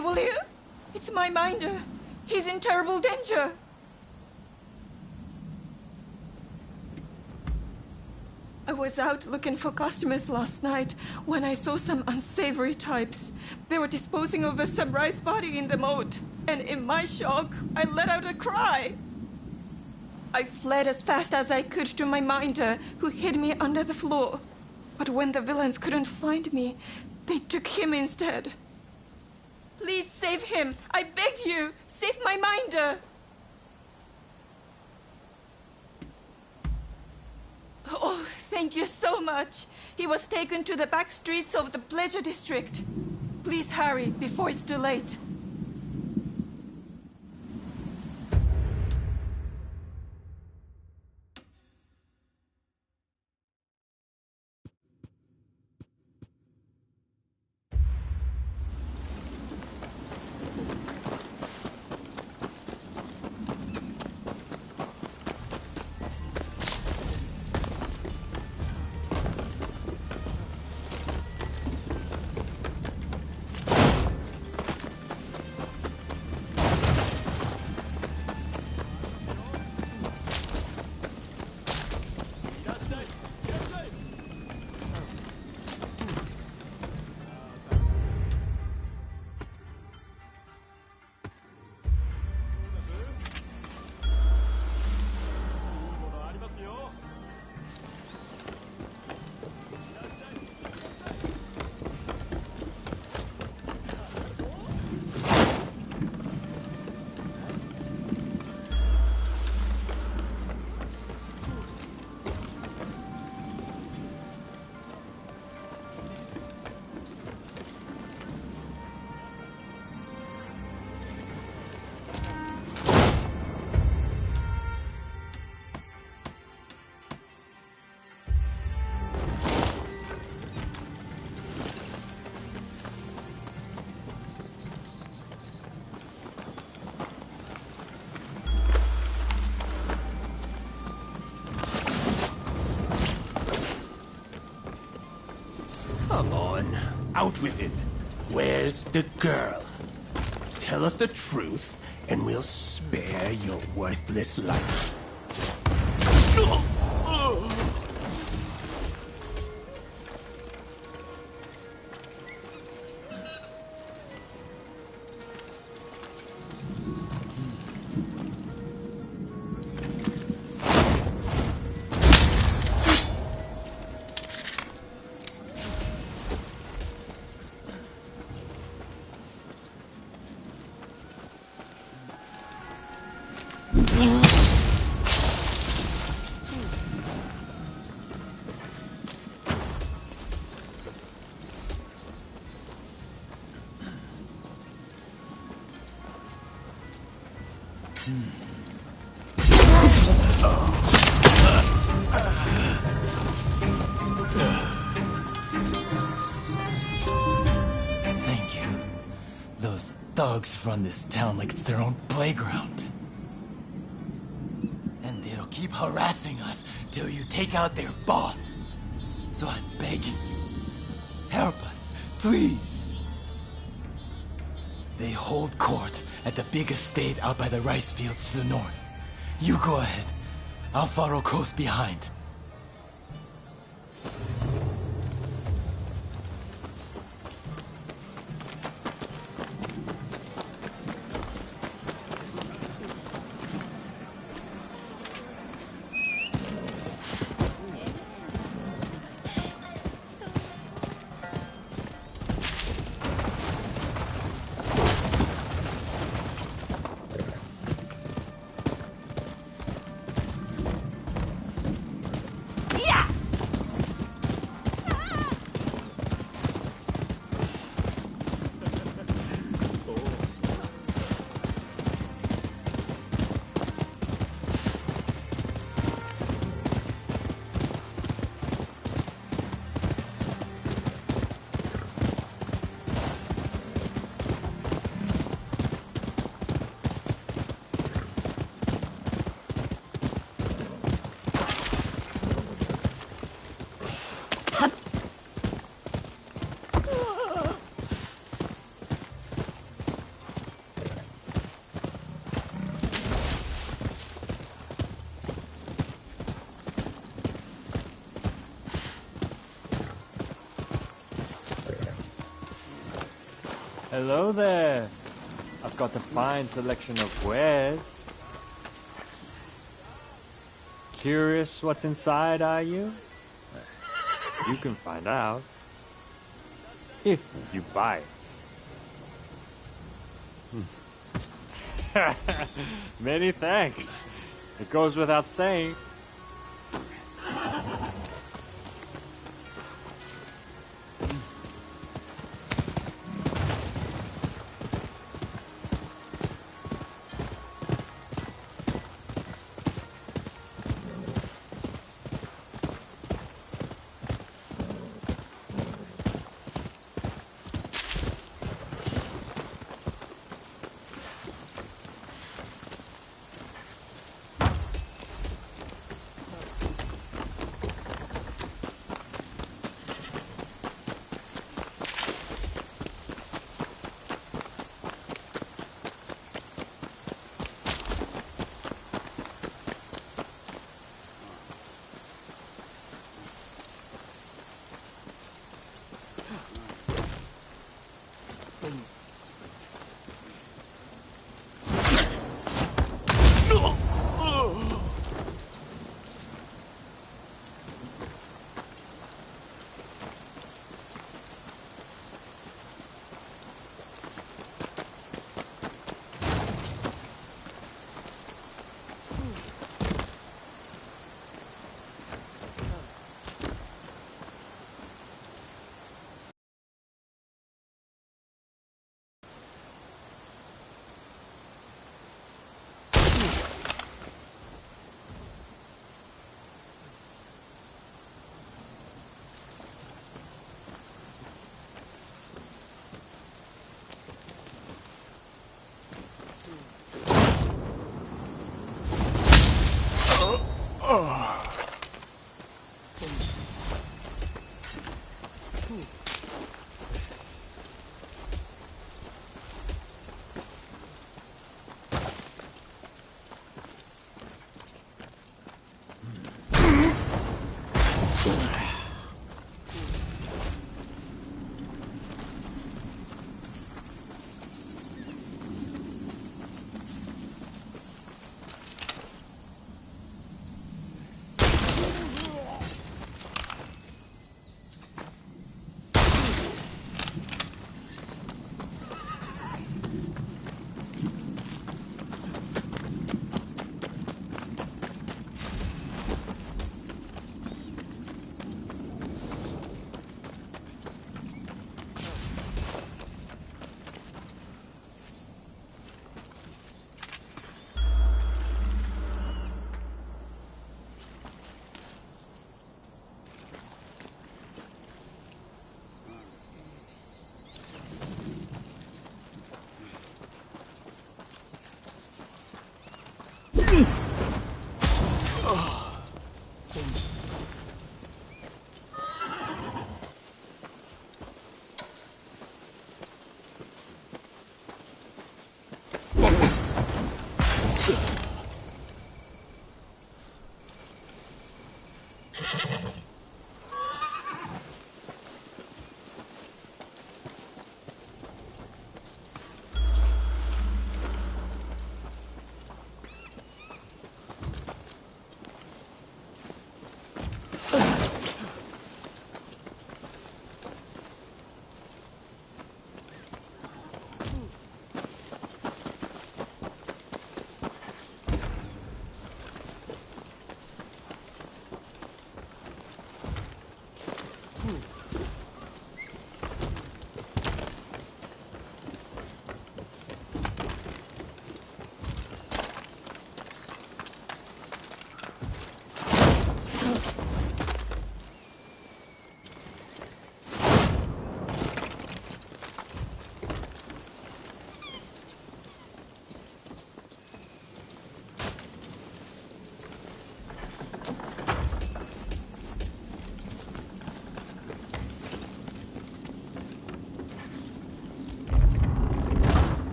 Will you? It's my minder. He's in terrible danger. I was out looking for customers last night when I saw some unsavory types. They were disposing of a samurai's body in the moat, and in my shock, I let out a cry. I fled as fast as I could to my minder, who hid me under the floor. But when the villains couldn't find me, they took him instead. Please save him. I beg you. Save my minder. Oh, thank you so much. He was taken to the back streets of the pleasure district. Please hurry before it's too late. Come on, out with it. Where's the girl? Tell us the truth, and we'll spare your worthless life. Thank you. Those thugs run this town like it's their own playground. And they'll keep harassing us till you take out their boss. So I'm begging you, help us, please. They hold court at the big estate out by the rice fields to the north. You go ahead. I'll follow close behind. Hello there. I've got a fine selection of wares. Curious what's inside, are you? You can find out. If you buy it. Many thanks. It goes without saying.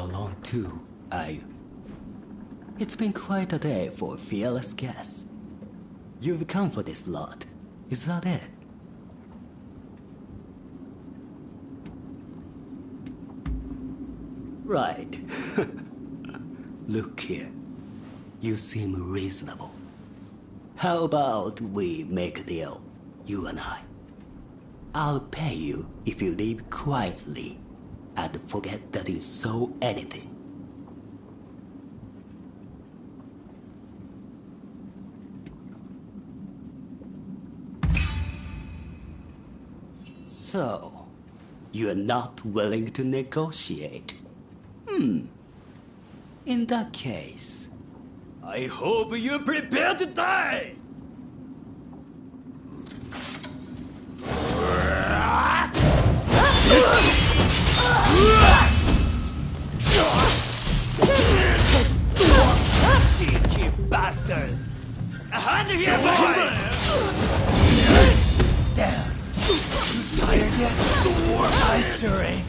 alone too, are you? It's been quite a day for a fearless guest. You've come for this lot, is that it? Right. Look here. You seem reasonable. How about we make a deal, you and I? I'll pay you if you leave quietly and forget that you saw anything. So, you're not willing to negotiate? In that case, I hope you're prepared to die! Cheeky bastard! A hand here, boys! Damn! You tired yet? I sure ain't.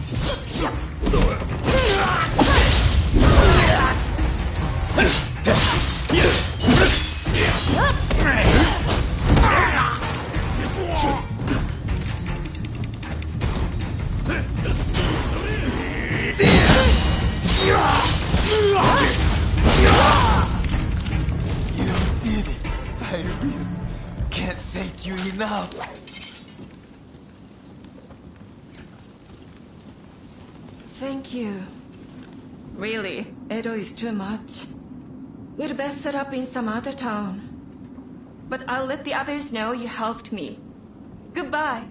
You did it. I really can't thank you enough. Thank you. Really, Edo is too much. We'd best set up in some other town. But I'll let the others know you helped me. Goodbye.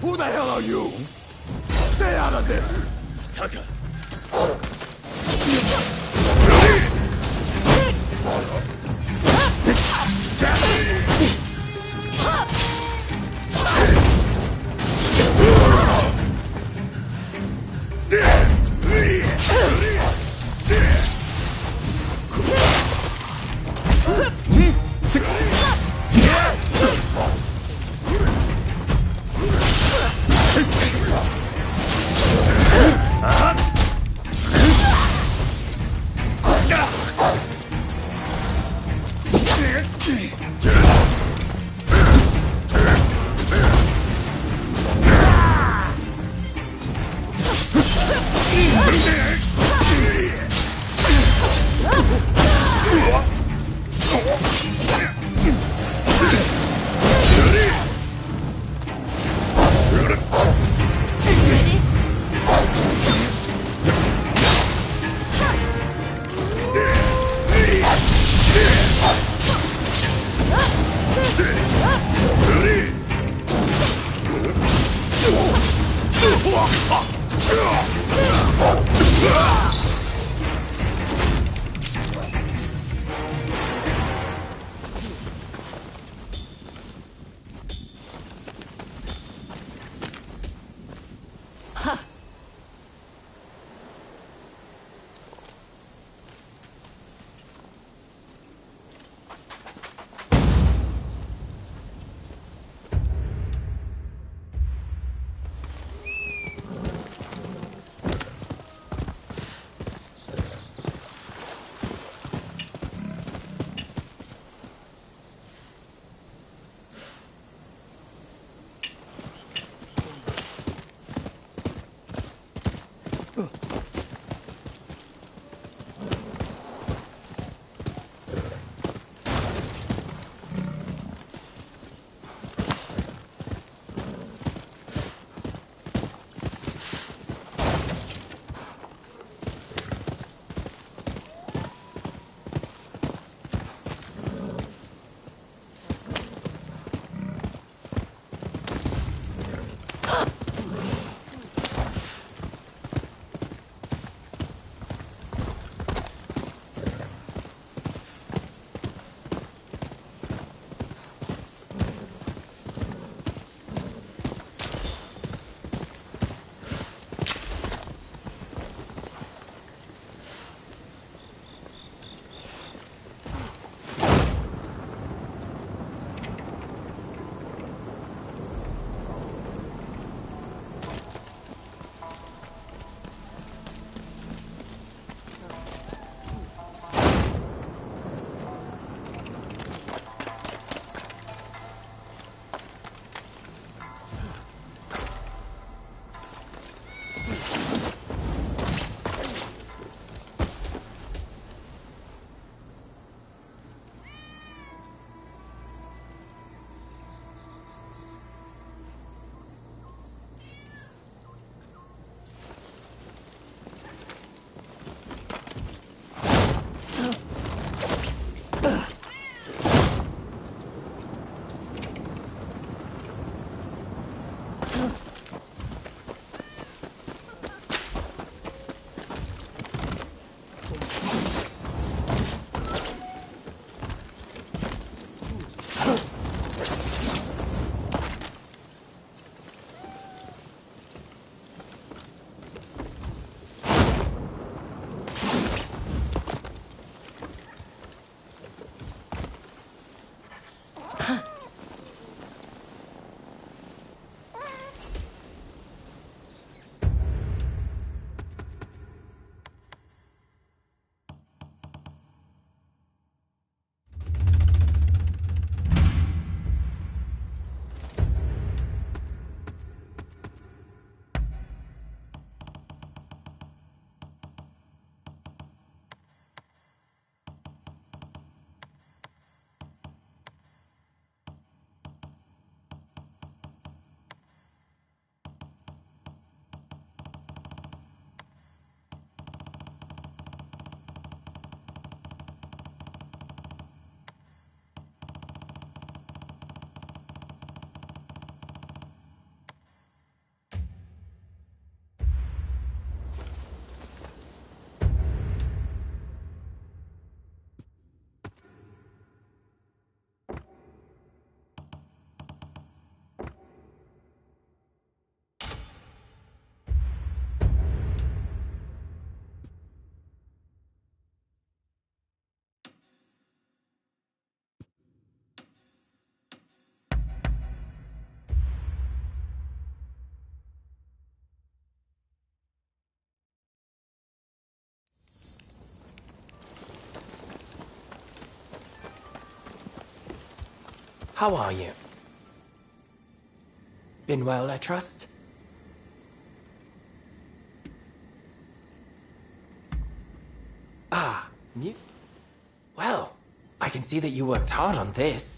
Who the hell are you? Stay out of this! Taka. How are you? Been well, I trust? Ah, you... Well, I can see that you worked hard on this.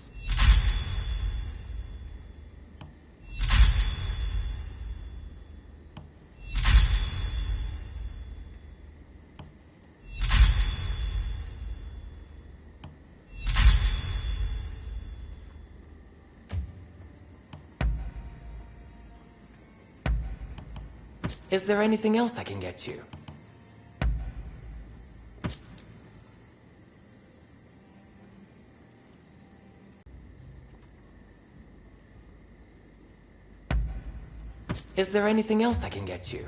Is there anything else I can get you? Is there anything else I can get you?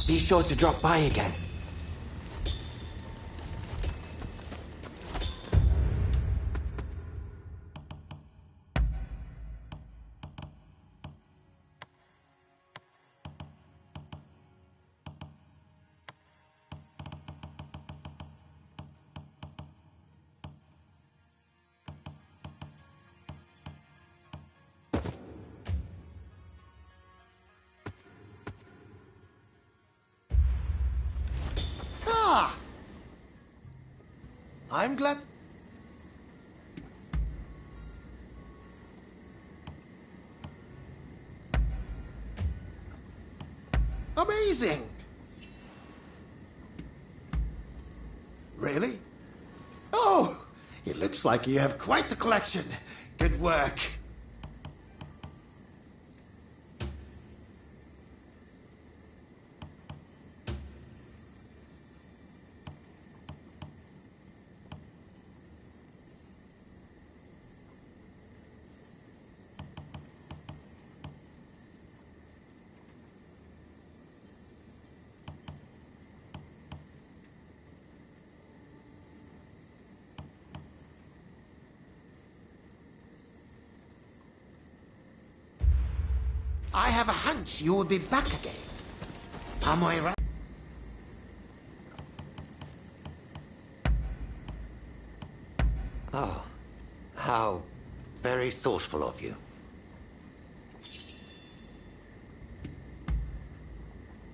Be sure to drop by again. I'm glad. Amazing! Really? Oh, it looks like you have quite the collection. Good work. I have a hunch you will be back again. Am I right? Oh, how very thoughtful of you.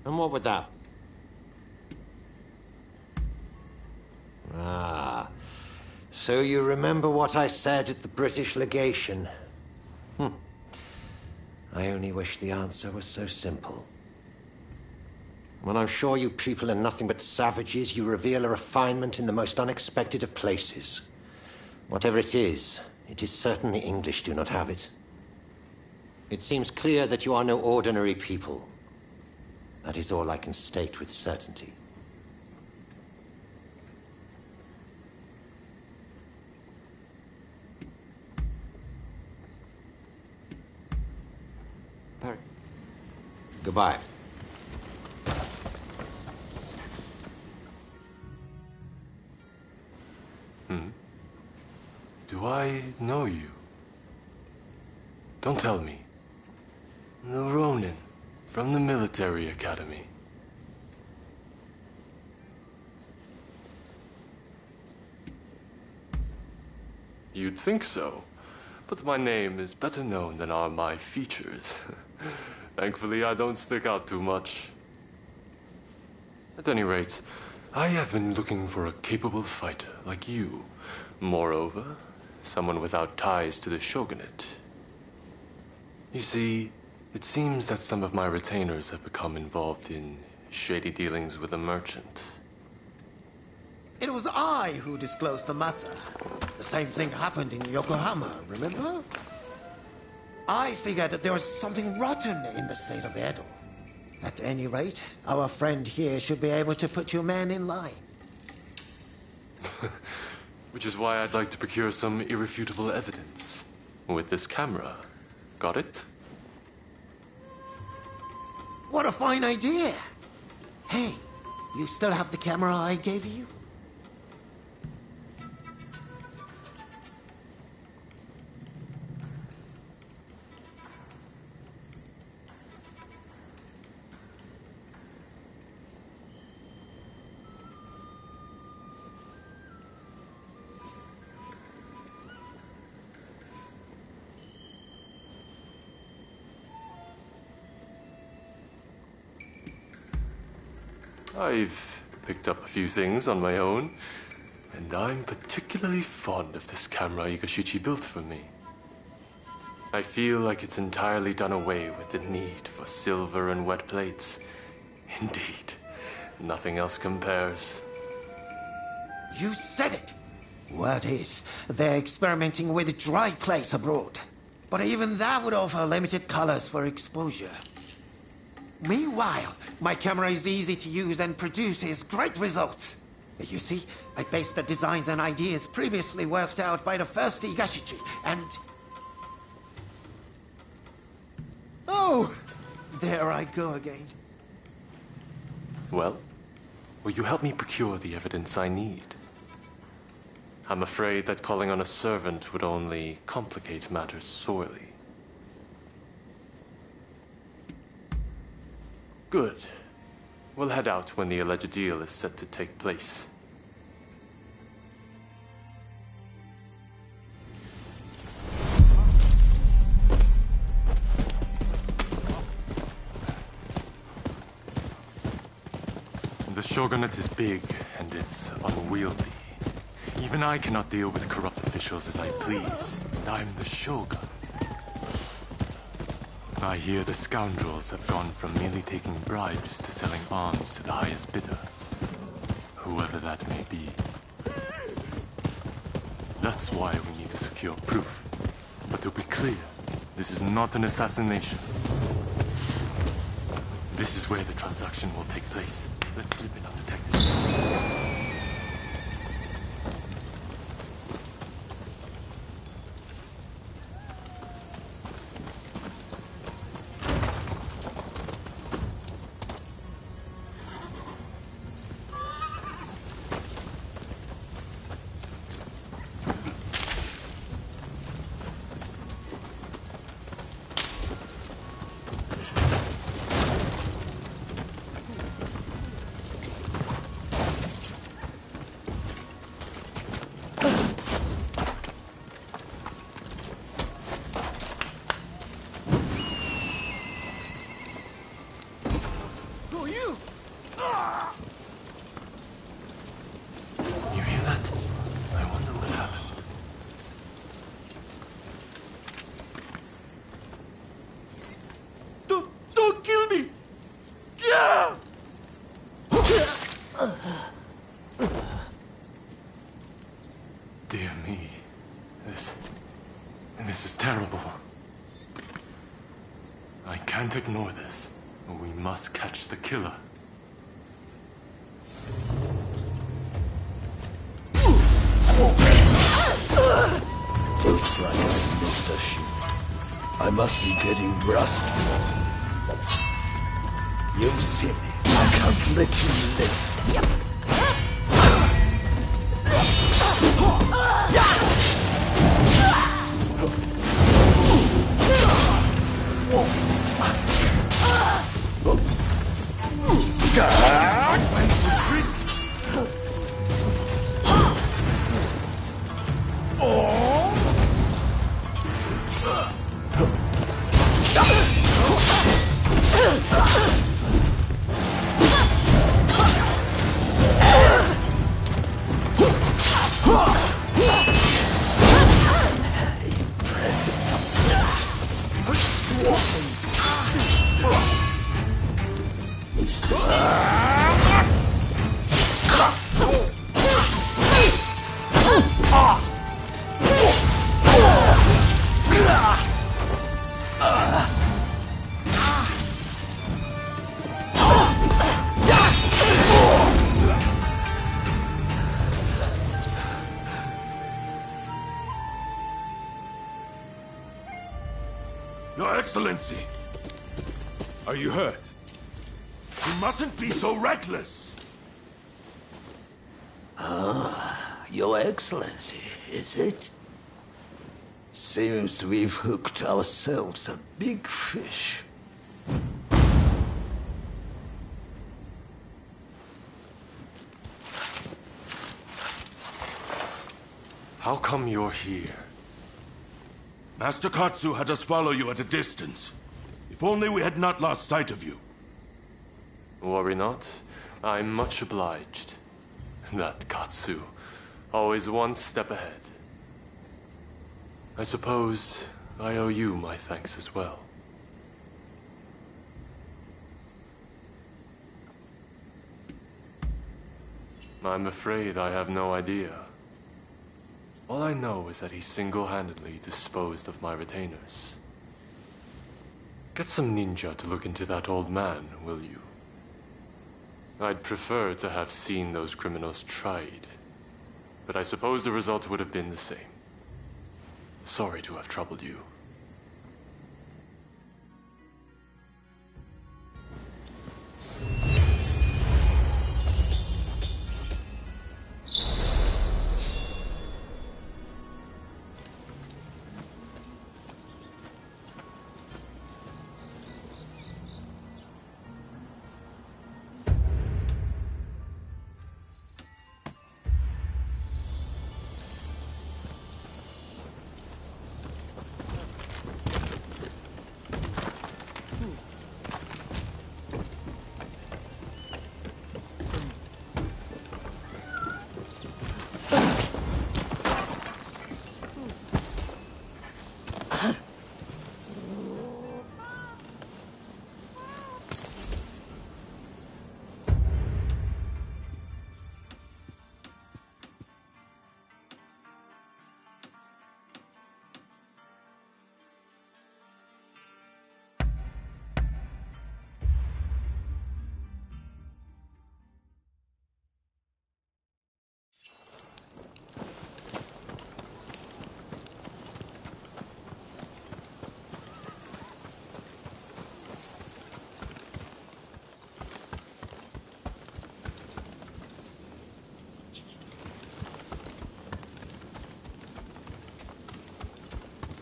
And what with that? Ah, so you remember what I said at the British legation? I only wish the answer was so simple. When I'm sure you people are nothing but savages, you reveal a refinement in the most unexpected of places. Whatever it is certainly English do not have it. It seems clear that you are no ordinary people. That is all I can state with certainty. Goodbye. Do I know you? Don't tell me. The Ronin from the military academy. You'd think so, but my name is better known than are my features. Thankfully, I don't stick out too much. At any rate, I have been looking for a capable fighter like you. Moreover, someone without ties to the shogunate. You see, it seems that some of my retainers have become involved in shady dealings with a merchant. It was I who disclosed the matter. The same thing happened in Yokohama, remember? I figured that there was something rotten in the state of Edo. At any rate, our friend here should be able to put your man in line. Which is why I'd like to procure some irrefutable evidence. With this camera. Got it? What a fine idea! Hey, you still have the camera I gave you? I've picked up a few things on my own, and I'm particularly fond of this camera Igashichi built for me. I feel like it's entirely done away with the need for silver and wet plates. Indeed, nothing else compares. You said it! Word is, they're experimenting with dry plates abroad. But even that would offer limited colors for exposure. Meanwhile, my camera is easy to use and produces great results. You see, I based the designs and ideas previously worked out by the first Igashichi, and... Oh! There I go again. Well, will you help me procure the evidence I need? I'm afraid that calling on a servant would only complicate matters sorely. Good. We'll head out when the alleged deal is set to take place. The shogunate is big, and it's unwieldy. Even I cannot deal with corrupt officials as I please, and I'm the shogun. I hear the scoundrels have gone from merely taking bribes to selling arms to the highest bidder, whoever that may be. That's why we need to secure proof. But to be clear, this is not an assassination. This is where the transaction will take place. Let's slip in undetected. You hear that? I wonder what happened. Don't kill me! Yeah! Dear me. This is terrible. I can't ignore this. We must catch the killer. Looks like I missed a shoot. I must be getting rusty. You've seen me. I can't let you live. Your Excellency! Are you hurt? You mustn't be so reckless! Your Excellency, is it? Seems we've hooked ourselves a big fish. How come you're here? Master Katsu had us follow you at a distance. If only we had not lost sight of you. Worry not. I'm much obliged. That Katsu. Always one step ahead. I suppose I owe you my thanks as well. I'm afraid I have no idea. All I know is that he single-handedly disposed of my retainers. Get some ninja to look into that old man, will you? I'd prefer to have seen those criminals tried, but I suppose the result would have been the same. Sorry to have troubled you.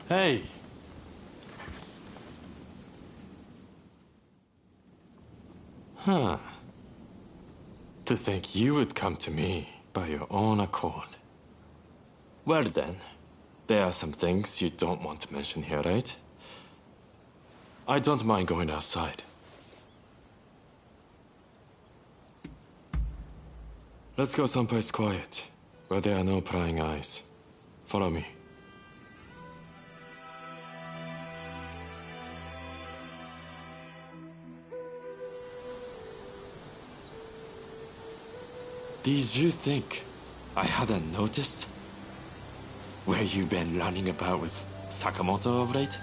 Hey! Huh. To think you would come to me by your own accord. Well then, there are some things you don't want to mention here, right? I don't mind going outside. Let's go someplace quiet, where there are no prying eyes. Follow me. Did you think I hadn't noticed? Where you been running about with Sakamoto of late?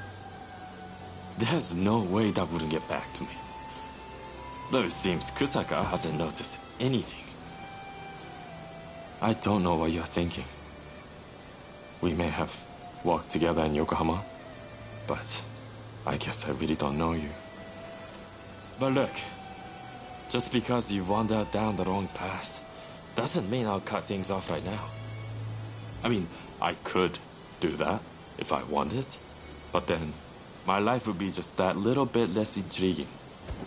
There's no way that wouldn't get back to me. Though it seems Kusaka hasn't noticed anything. I don't know what you're thinking. We may have walked together in Yokohama, but I guess I really don't know you. But look, just because you wandered down the wrong path doesn't mean I'll cut things off right now. I mean, I could do that if I wanted, but then my life would be just that little bit less intriguing,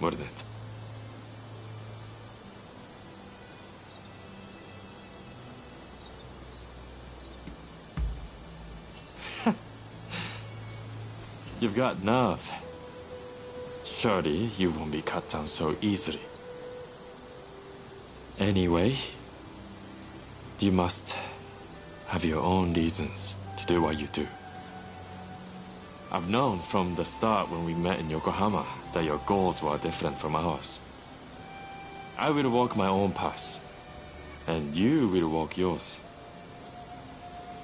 wouldn't it? You've got nerve. Surely you won't be cut down so easily. Anyway, you must have your own reasons to do what you do. I've known from the start when we met in Yokohama that your goals were different from ours. I will walk my own path, and you will walk yours.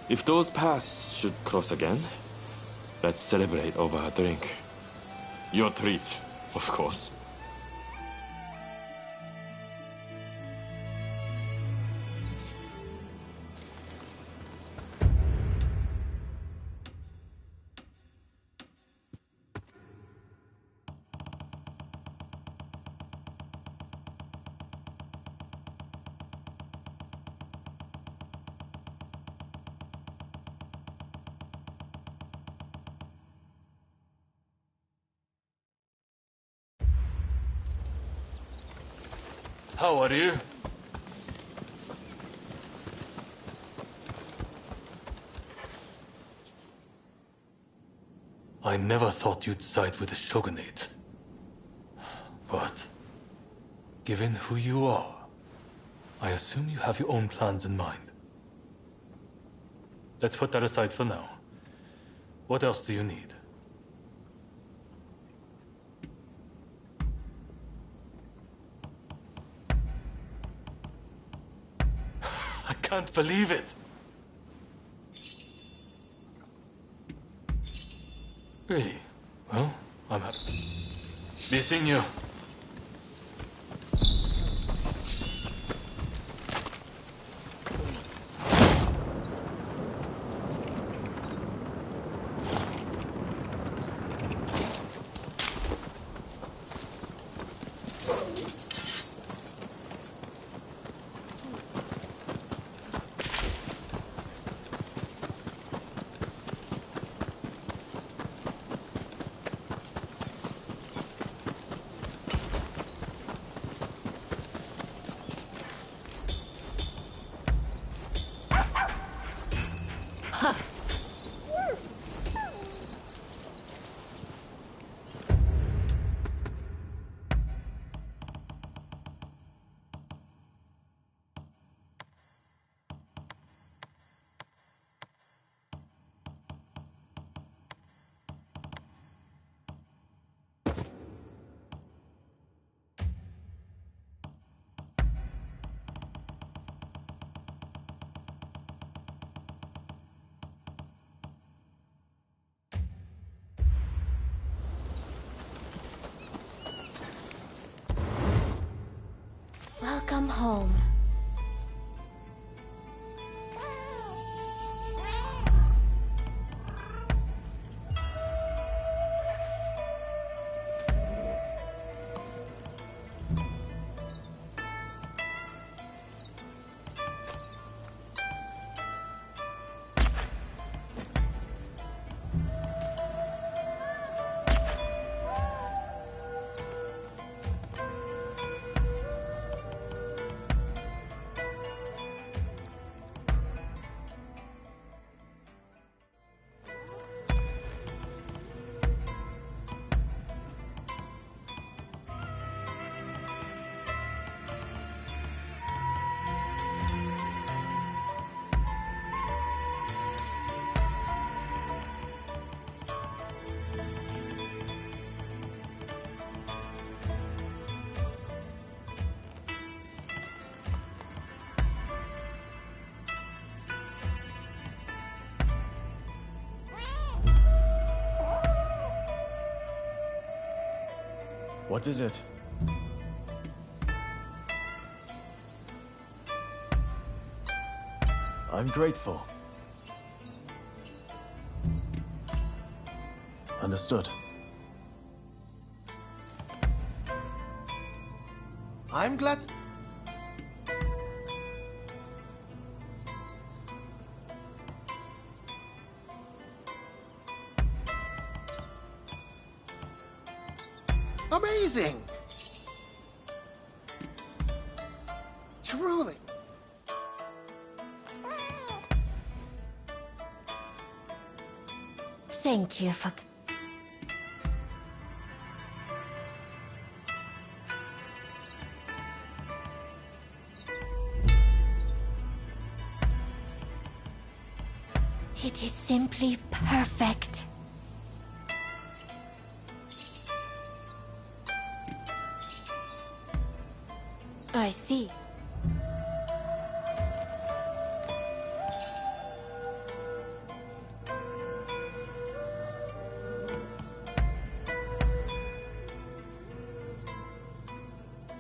If those paths should cross again, let's celebrate over a drink. Your treat, of course. How are you? I never thought you'd side with the Shogunate. But, given who you are, I assume you have your own plans in mind. Let's put that aside for now. What else do you need? I can't believe it! Really? Well, I'm happy. Be seeing you. Welcome home. What is it? I'm grateful. Understood. I'm glad. Amazing! Truly. Thank you for... It is simply perfect. I see.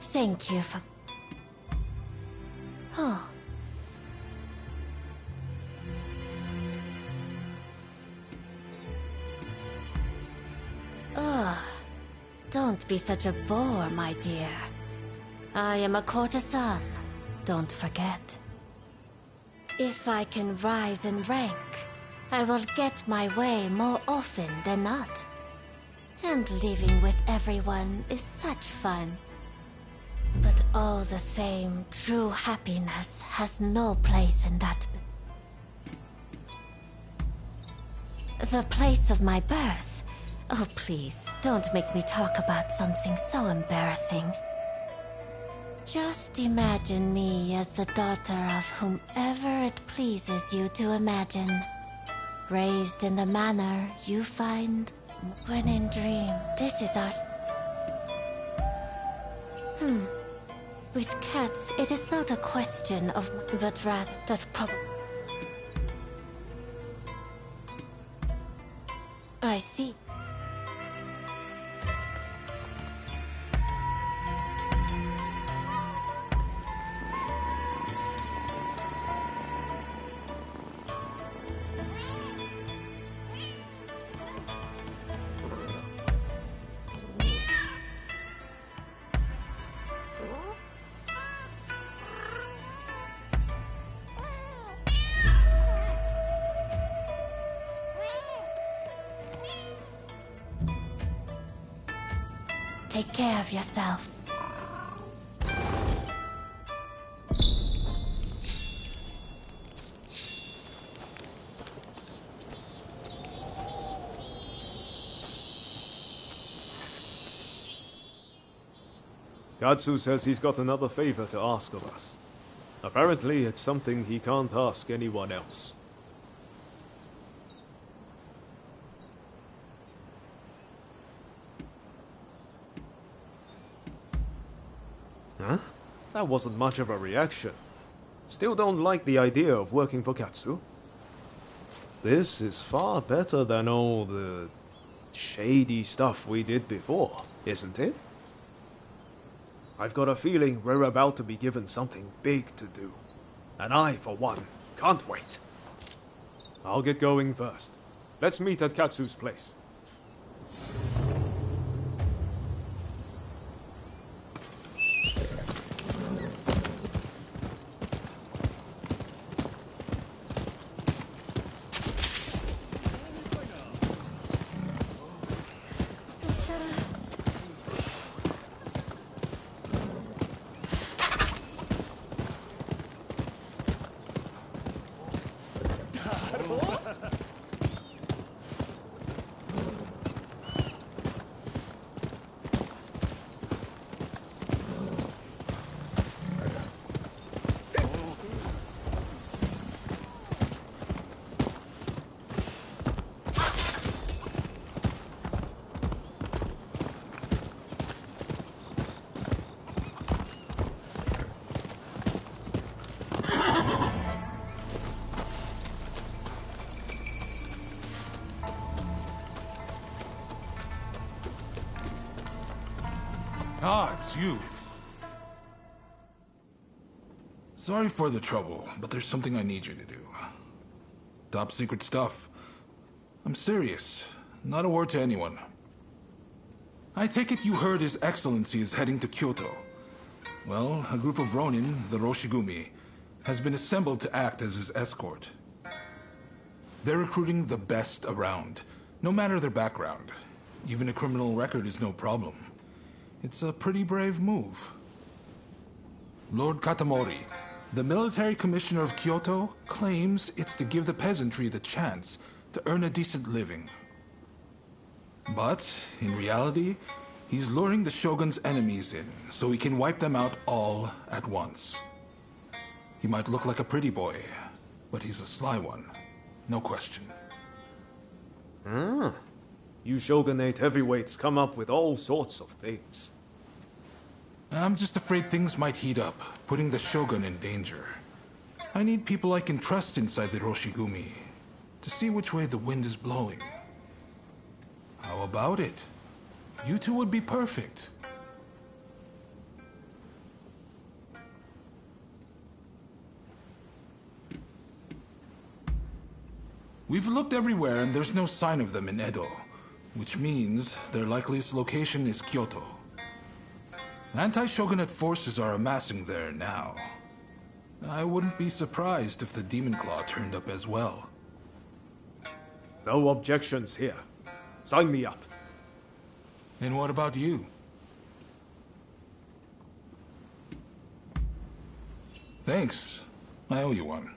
Thank you for... Oh. Ugh. Don't be such a bore, my dear. I am a courtesan, don't forget. If I can rise in rank, I will get my way more often than not. And living with everyone is such fun. But all the same, true happiness has no place in that... The place of my birth? Oh, please, don't make me talk about something so embarrassing. Just imagine me as the daughter of whomever it pleases you to imagine. Raised in the manner you find when in dream. This is our... With cats, it is not a question of... but rather, that's probably... I see. Take care of yourself. Katsu says he's got another favor to ask of us. Apparently, it's something he can't ask anyone else. Huh? That wasn't much of a reaction. Still don't like the idea of working for Katsu? This is far better than all the shady stuff we did before, isn't it? I've got a feeling we're about to be given something big to do. And I, for one, can't wait. I'll get going first. Let's meet at Katsu's place. Ah, it's you. Sorry for the trouble, but there's something I need you to do. Top secret stuff. I'm serious. Not a word to anyone. I take it you heard His Excellency is heading to Kyoto. Well, a group of Ronin, the Roshigumi, has been assembled to act as his escort. They're recruiting the best around, no matter their background. Even a criminal record is no problem. It's a pretty brave move. Lord Katamori, the military commissioner of Kyoto, claims it's to give the peasantry the chance to earn a decent living. But, in reality, he's luring the shogun's enemies in so he can wipe them out all at once. He might look like a pretty boy, but he's a sly one. No question. Ah. You shogunate heavyweights come up with all sorts of things. I'm just afraid things might heat up, putting the shogun in danger. I need people I can trust inside the Roshigumi to see which way the wind is blowing. How about it? You two would be perfect. We've looked everywhere and there's no sign of them in Edo, which means their likeliest location is Kyoto. Anti-shogunate forces are amassing there now. I wouldn't be surprised if the Demon Claw turned up as well. No objections here. Sign me up. And what about you? Thanks. I owe you one.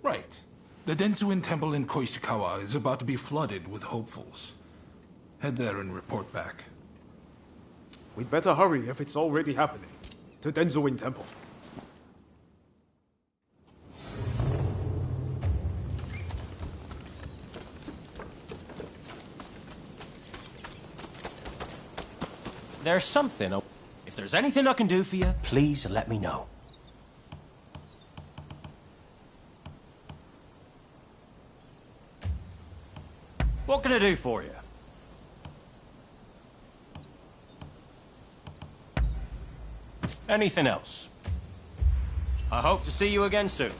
Right. The Densuin Temple in Koishikawa is about to be flooded with hopefuls. Head there and report back. We'd better hurry if it's already happening. To Denzuin Temple. There's something. If there's anything I can do for you, please let me know. What can I do for you? Anything else? I hope to see you again soon.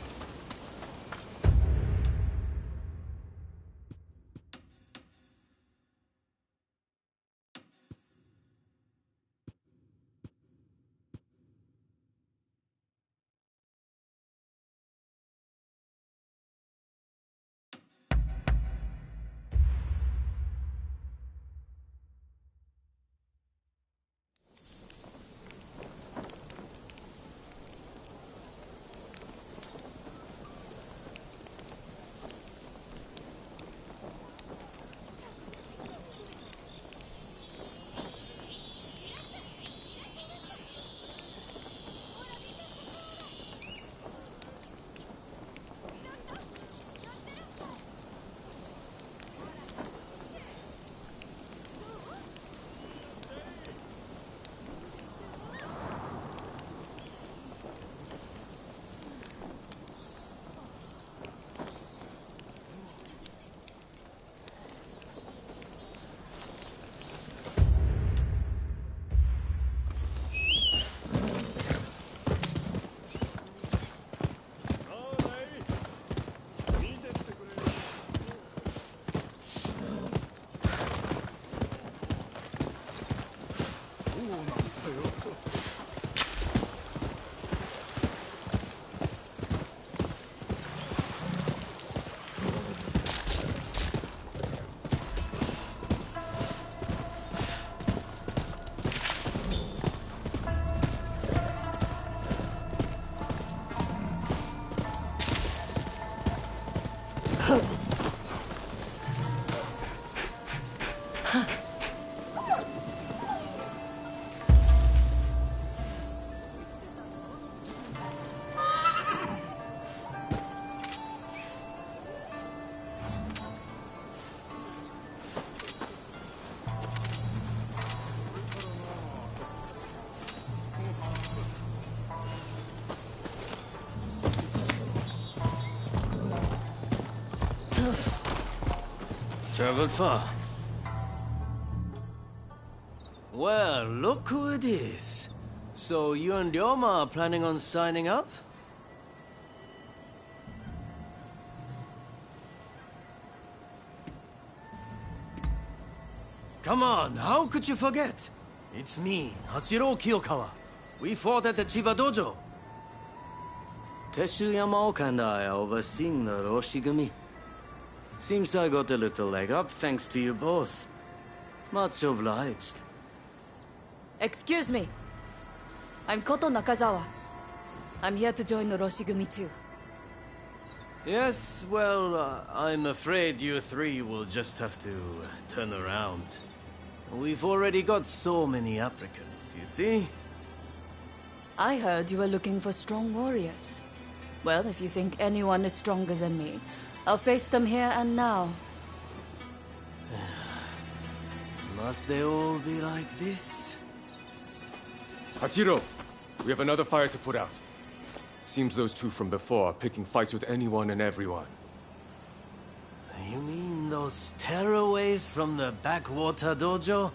traveled far. Well, look who it is. So you and Ryoma are planning on signing up? Come on, how could you forget? It's me, Hachiro Kiyokawa. We fought at the Chiba Dojo. Teshu Yamaoka and I are overseeing the Roshigumi. Seems I got a little leg up thanks to you both. Much obliged. Excuse me. I'm Koto Nakazawa. I'm here to join the Roshigumi too. Yes, well, I'm afraid you three will just have to turn around. We've already got so many applicants, you see? I heard you were looking for strong warriors. Well, if you think anyone is stronger than me, I'll face them here and now. Must they all be like this? Hachiro, we have another fire to put out. Seems those two from before are picking fights with anyone and everyone. You mean those tearaways from the backwater dojo?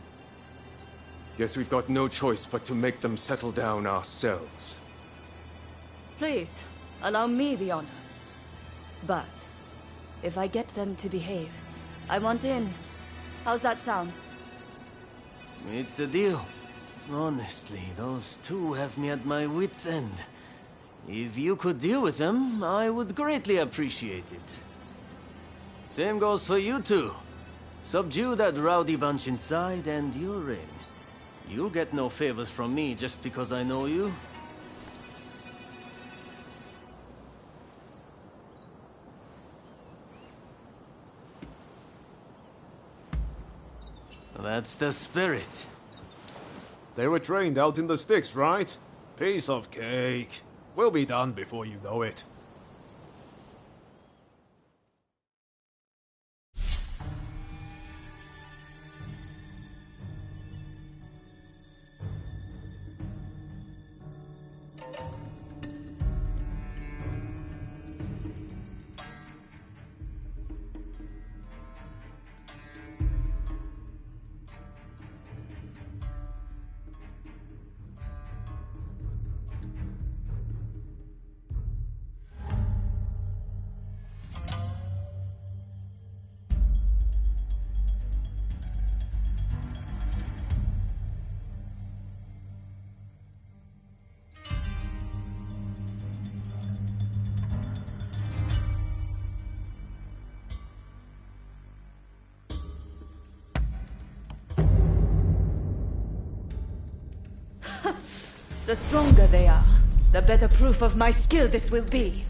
Guess we've got no choice but to make them settle down ourselves. Please, allow me the honor. But, if I get them to behave, I want in. How's that sound? It's a deal. Honestly, those two have me at my wit's end. If you could deal with them, I would greatly appreciate it. Same goes for you two. Subdue that rowdy bunch inside and you're in. You'll get no favors from me just because I know you. That's the spirit. They were trained out in the sticks, right? Piece of cake. We'll be done before you know it. The stronger they are, the better proof of my skill this will be.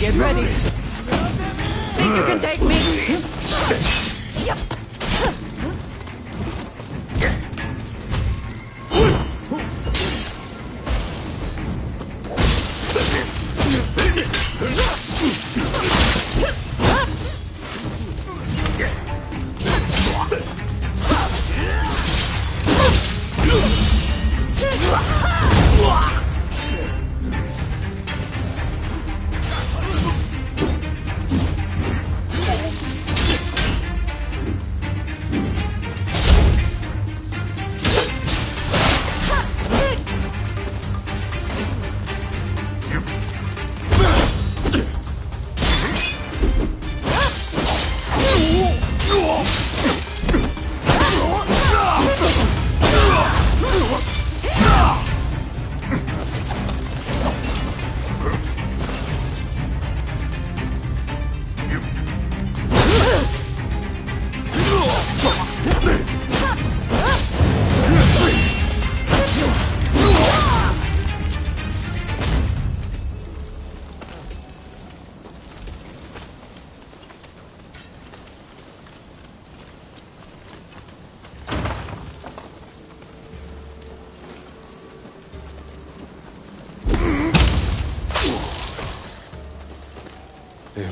Get ready. Think you can take me?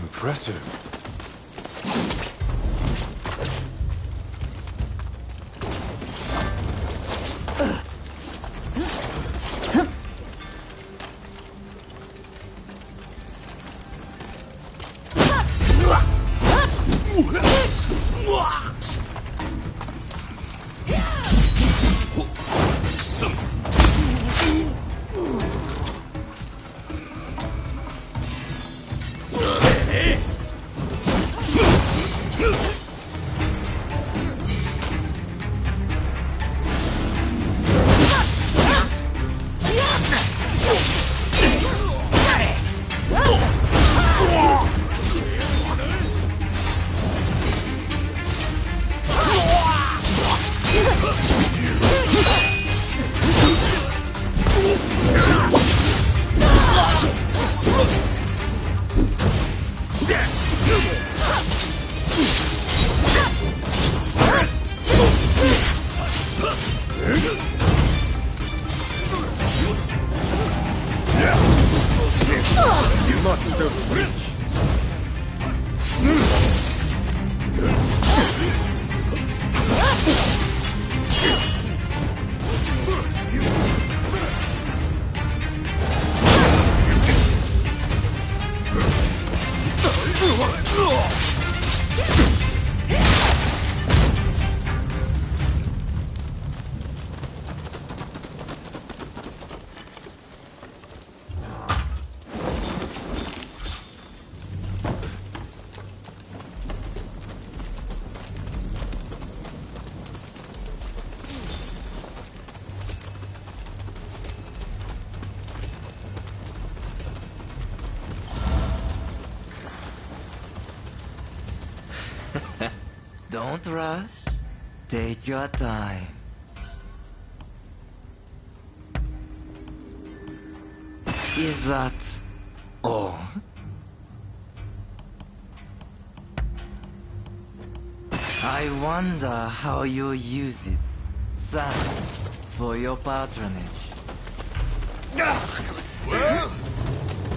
Impressive. Don't rush. Take your time. Is that all? I wonder how you use it. Thanks for your patronage. Well,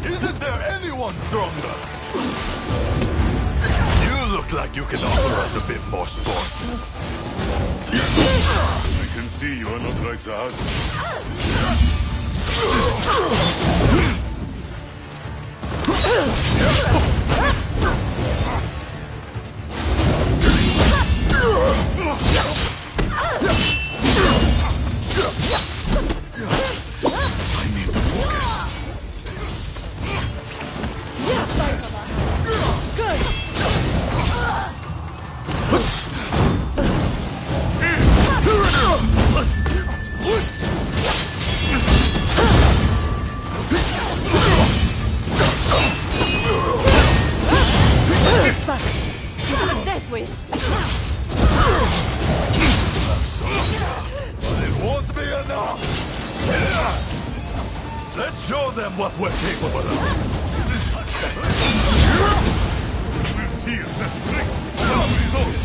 isn't there anyone stronger? You look like you can offer us a bit more sport. I can see you are not like the husband. I need to focus. Back. You have a death wish. But it won't be enough. Let's show them what we're capable of. Here's the strength of our results.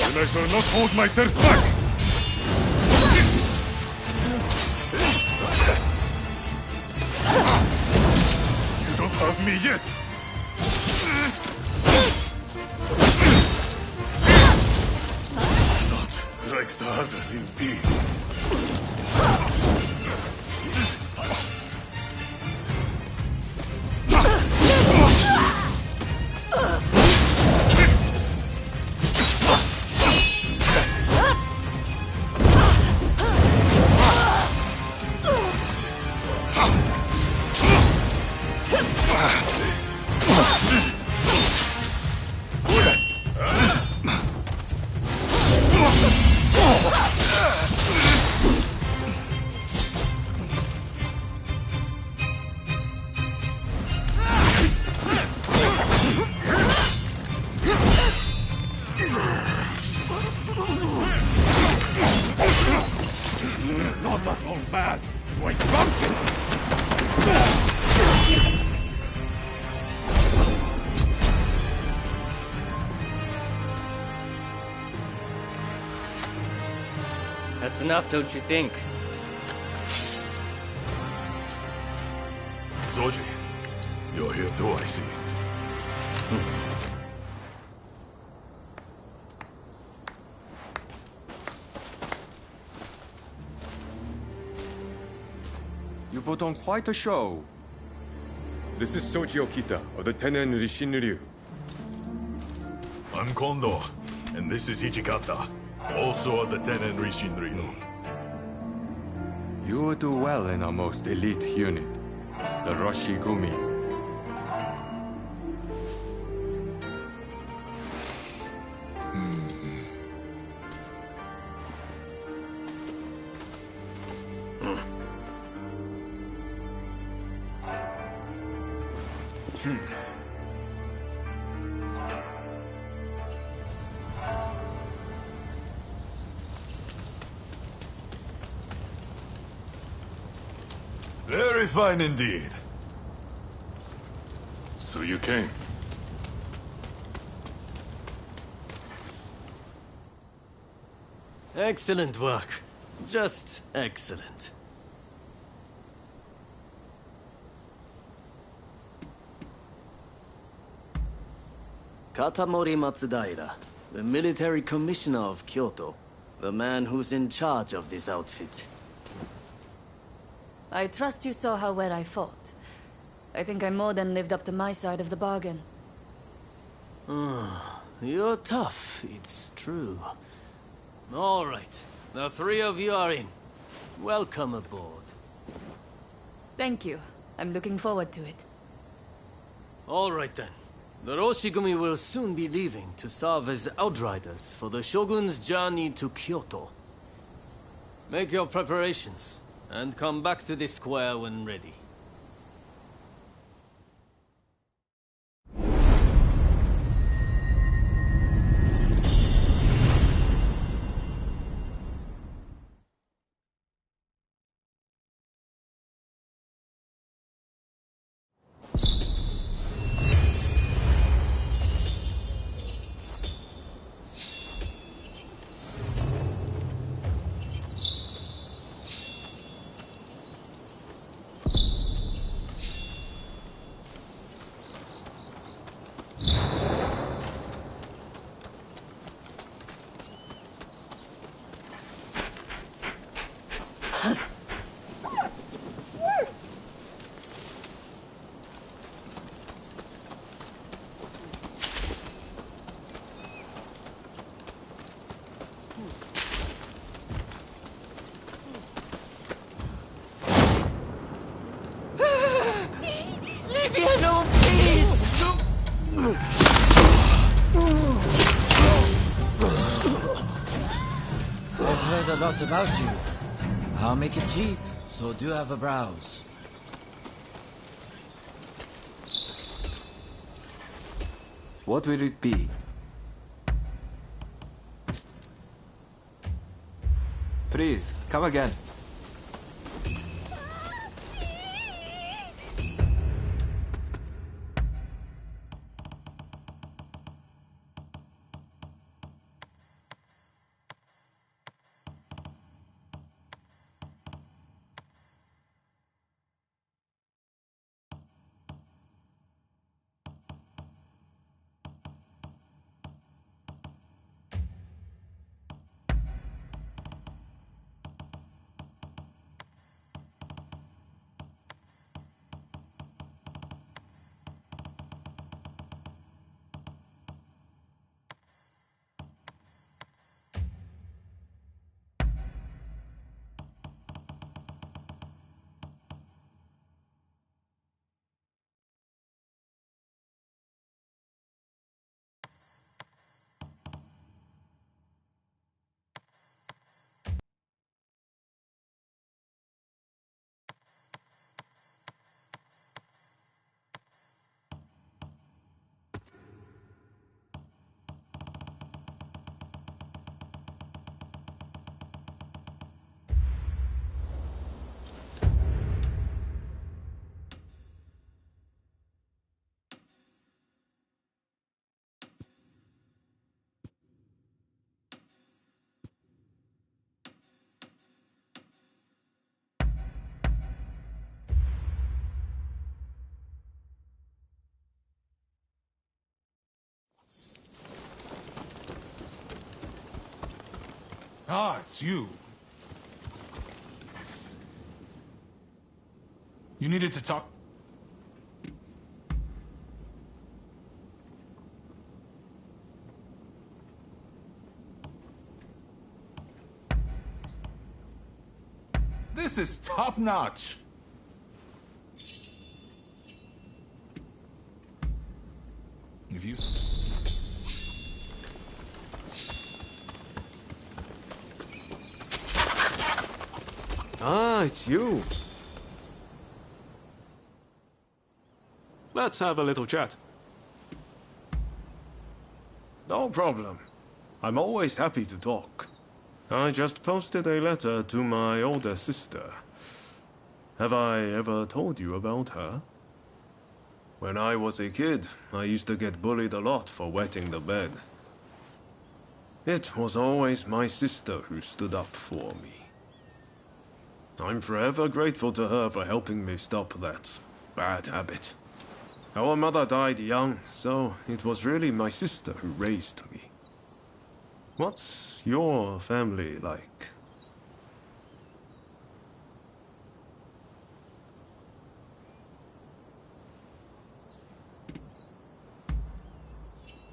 And I shall not hold myself back! You don't have me yet! Not like the others indeed. bad. Why drunken? That's enough, don't you think? Zoji, you're here too, I see. You put on quite a show. This is Soji Okita of the Tenen Rishin-Ryu. I'm Kondo, and this is Hijikata, also of the Tenen Rishin-Ryu. You do well in our most elite unit, the Roshigumi. Very fine indeed. So you came. Excellent work. Just excellent. Katamori Matsudaira, the military commissioner of Kyoto. The man who's in charge of this outfit. I trust you saw how well I fought. I think I more than lived up to my side of the bargain. You're tough, it's true. All right, the three of you are in. Welcome aboard. Thank you. I'm looking forward to it. All right then. The Roshigumi will soon be leaving to serve as outriders for the Shogun's journey to Kyoto. Make your preparations, and come back to this square when ready. Leave me alone, please! I've heard a lot about you. I'll make it cheap, so do have a browse. What will it be? Please, come again. Ah, it's you. You needed to talk... This is top-notch. If you... Ah, it's you. Let's have a little chat. No problem. I'm always happy to talk. I just posted a letter to my older sister. Have I ever told you about her? When I was a kid, I used to get bullied a lot for wetting the bed. It was always my sister who stood up for me. I'm forever grateful to her for helping me stop that bad habit. Our mother died young, so it was really my sister who raised me. What's your family like?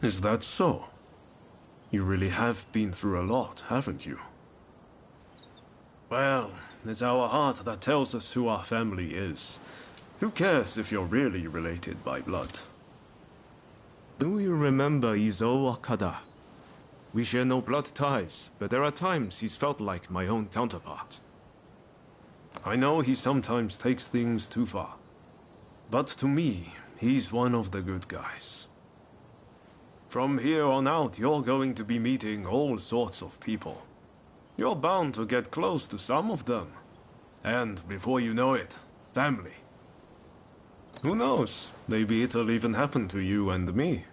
Is that so? You really have been through a lot, haven't you? Well, it's our heart that tells us who our family is. Who cares if you're really related by blood? Do you remember Izo Akada? We share no blood ties, but there are times he's felt like my own counterpart. I know he sometimes takes things too far, but to me, he's one of the good guys. From here on out, you're going to be meeting all sorts of people. You're bound to get close to some of them. And before you know it, family. Who knows? Maybe it'll even happen to you and me.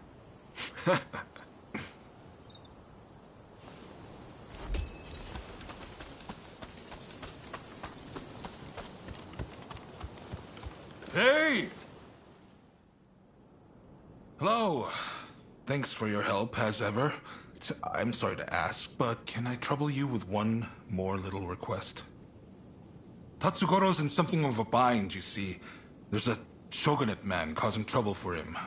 Hey! Hello. Thanks for your help, as ever. I'm sorry to ask, but can I trouble you with one more little request? Tatsugoro's in something of a bind, you see. There's a shogunate man causing trouble for him.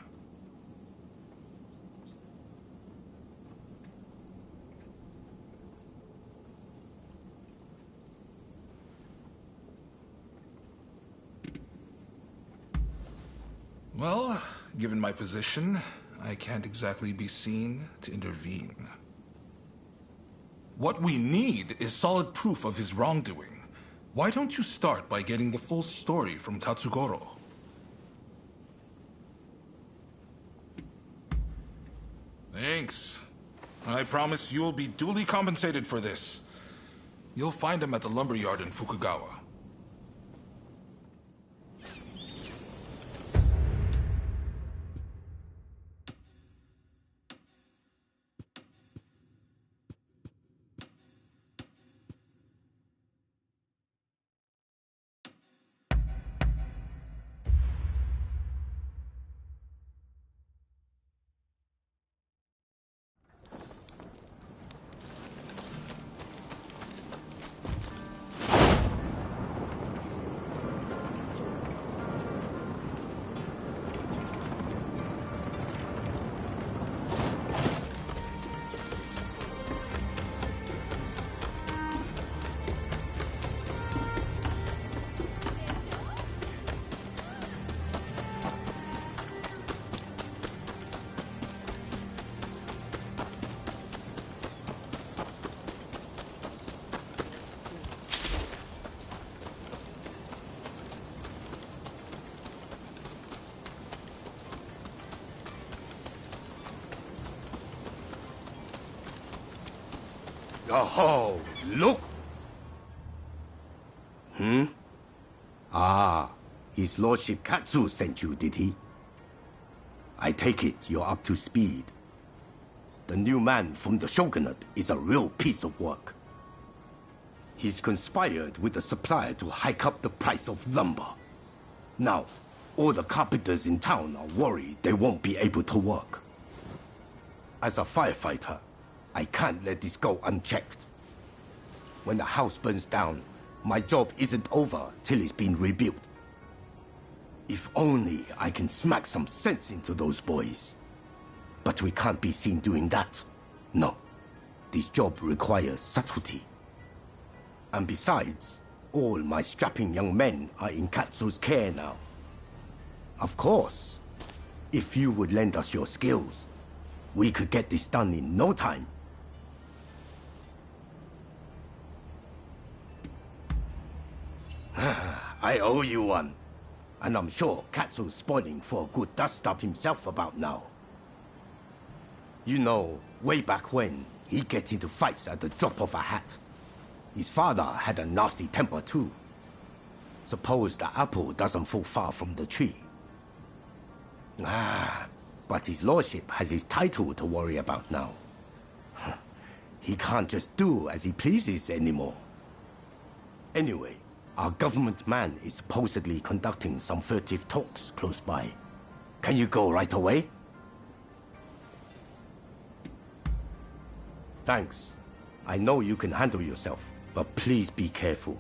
Well, given my position, I can't exactly be seen to intervene. What we need is solid proof of his wrongdoing. Why don't you start by getting the full story from Tatsugoro? Thanks. I promise you'll be duly compensated for this. You'll find him at the lumberyard in Fukugawa. Oh, look! Ah, His Lordship Katsu sent you, did he? I take it you're up to speed. The new man from the Shogunate is a real piece of work. He's conspired with the supplier to hike up the price of lumber. Now, all the carpenters in town are worried they won't be able to work. As a firefighter, I can't let this go unchecked. When the house burns down, my job isn't over till it's been rebuilt. If only I can smack some sense into those boys. But we can't be seen doing that. No. This job requires subtlety. And besides, all my strapping young men are in Katsu's care now. Of course, if you would lend us your skills, we could get this done in no time. I owe you one. And I'm sure Katsu's spoiling for a good dust-up himself about now. You know, way back when, he'd get into fights at the drop of a hat. His father had a nasty temper too. Suppose the apple doesn't fall far from the tree. But his lordship has his title to worry about now. He can't just do as he pleases anymore. Anyway, our government man is supposedly conducting some furtive talks close by. Can you go right away? Thanks. I know you can handle yourself, but please be careful.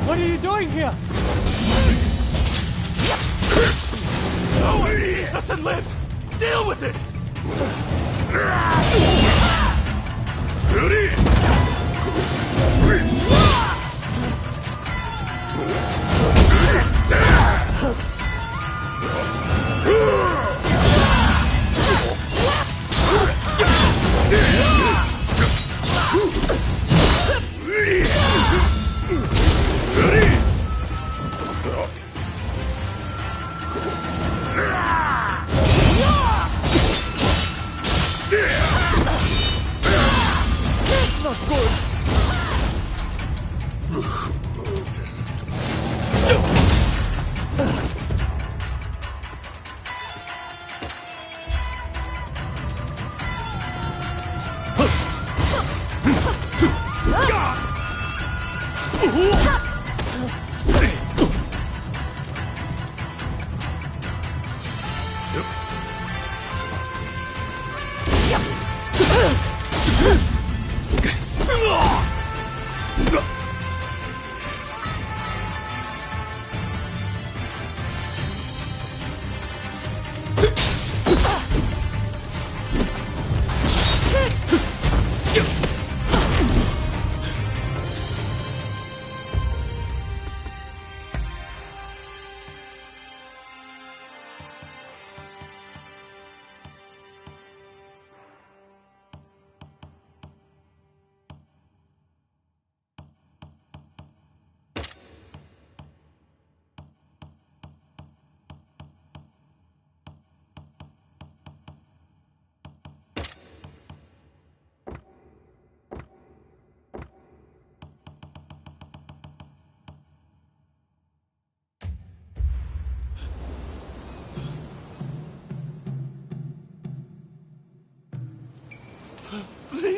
What are you doing here? No one sees us and lives! Deal with it! Not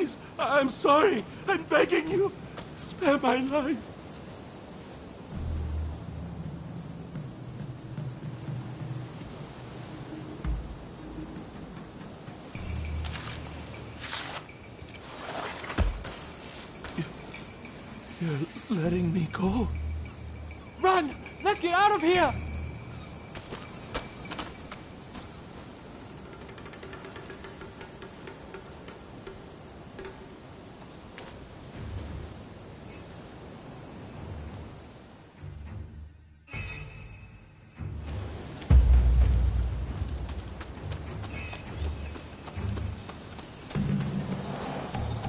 Please, I'm sorry. I'm begging you. Spare my life. You're letting me go? Run! Let's get out of here!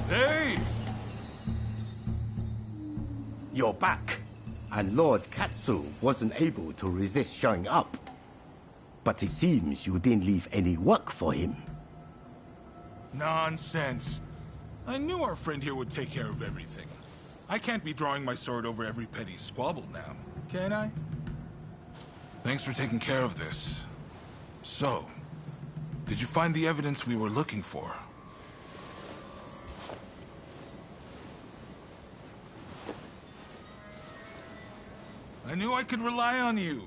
Hey! You're back. And Lord Katsu wasn't able to resist showing up. But it seems you didn't leave any work for him. Nonsense. I knew our friend here would take care of everything. I can't be drawing my sword over every petty squabble now, can I? Thanks for taking care of this. So, did you find the evidence we were looking for? I knew I could rely on you.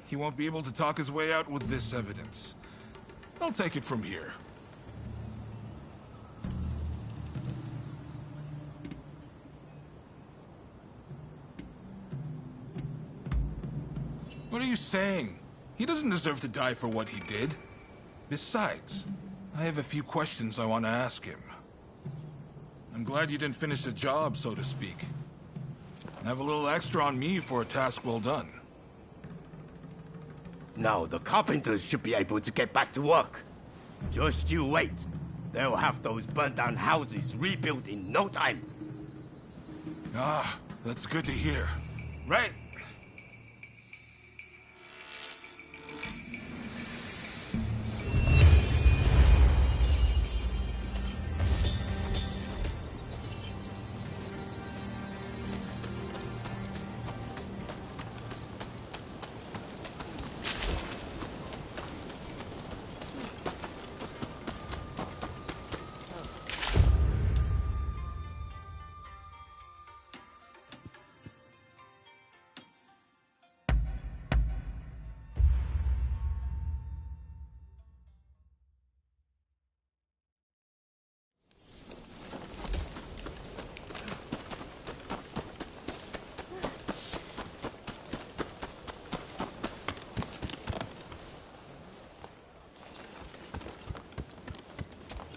He won't be able to talk his way out with this evidence. I'll take it from here. What are you saying? He doesn't deserve to die for what he did. Besides, I have a few questions I want to ask him. I'm glad you didn't finish the job, so to speak. Have a little extra on me for a task well done. Now the carpenters should be able to get back to work. Just you wait. They'll have those burnt-down houses rebuilt in no time. Ah, that's good to hear. Right.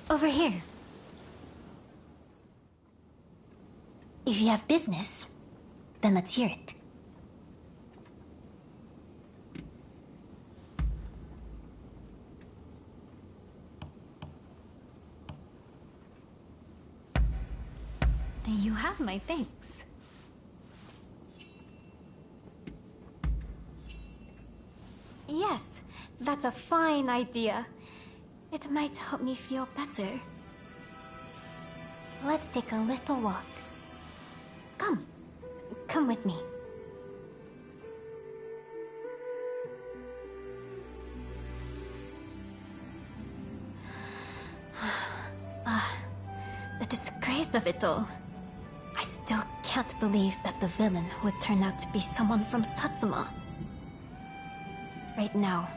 Over here. If you have business, then let's hear it. You have my thanks. Yes, that's a fine idea. It might help me feel better. Let's take a little walk. Come. Come with me. The disgrace of it all. I still can't believe that the villain would turn out to be someone from Satsuma. Right now,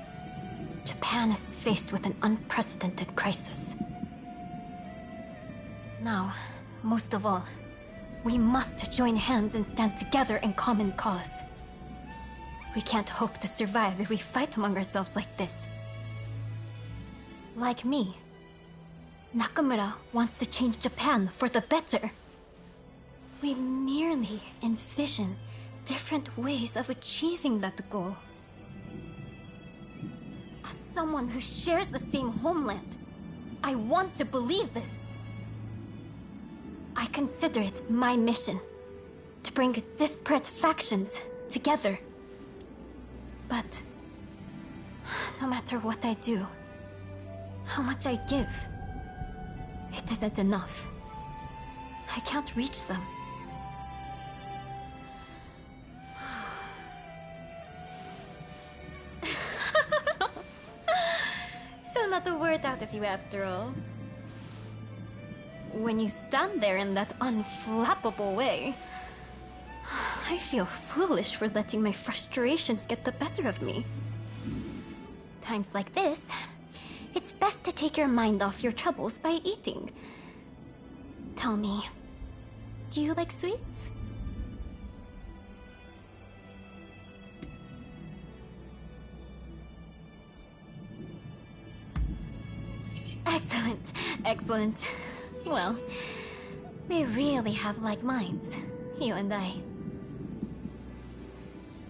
Japan is faced with an unprecedented crisis. Now, most of all, we must join hands and stand together in common cause. We can't hope to survive if we fight among ourselves like this. Like me, Nakamura wants to change Japan for the better. We merely envision different ways of achieving that goal. As someone who shares the same homeland, I want to believe this. I consider it my mission to bring disparate factions together. But no matter what I do, how much I give, it isn't enough. I can't reach them. So not a word out of you after all. when you stand there in that unflappable way, I feel foolish for letting my frustrations get the better of me. Times like this, it's best to take your mind off your troubles by eating. Tell me, do you like sweets? Excellent, excellent. Well, we really have like minds, you and I.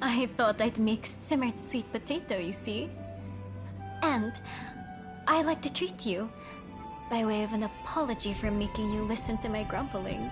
I thought I'd make simmered sweet potato, you see? And I like to treat you by way of an apology for making you listen to my grumbling.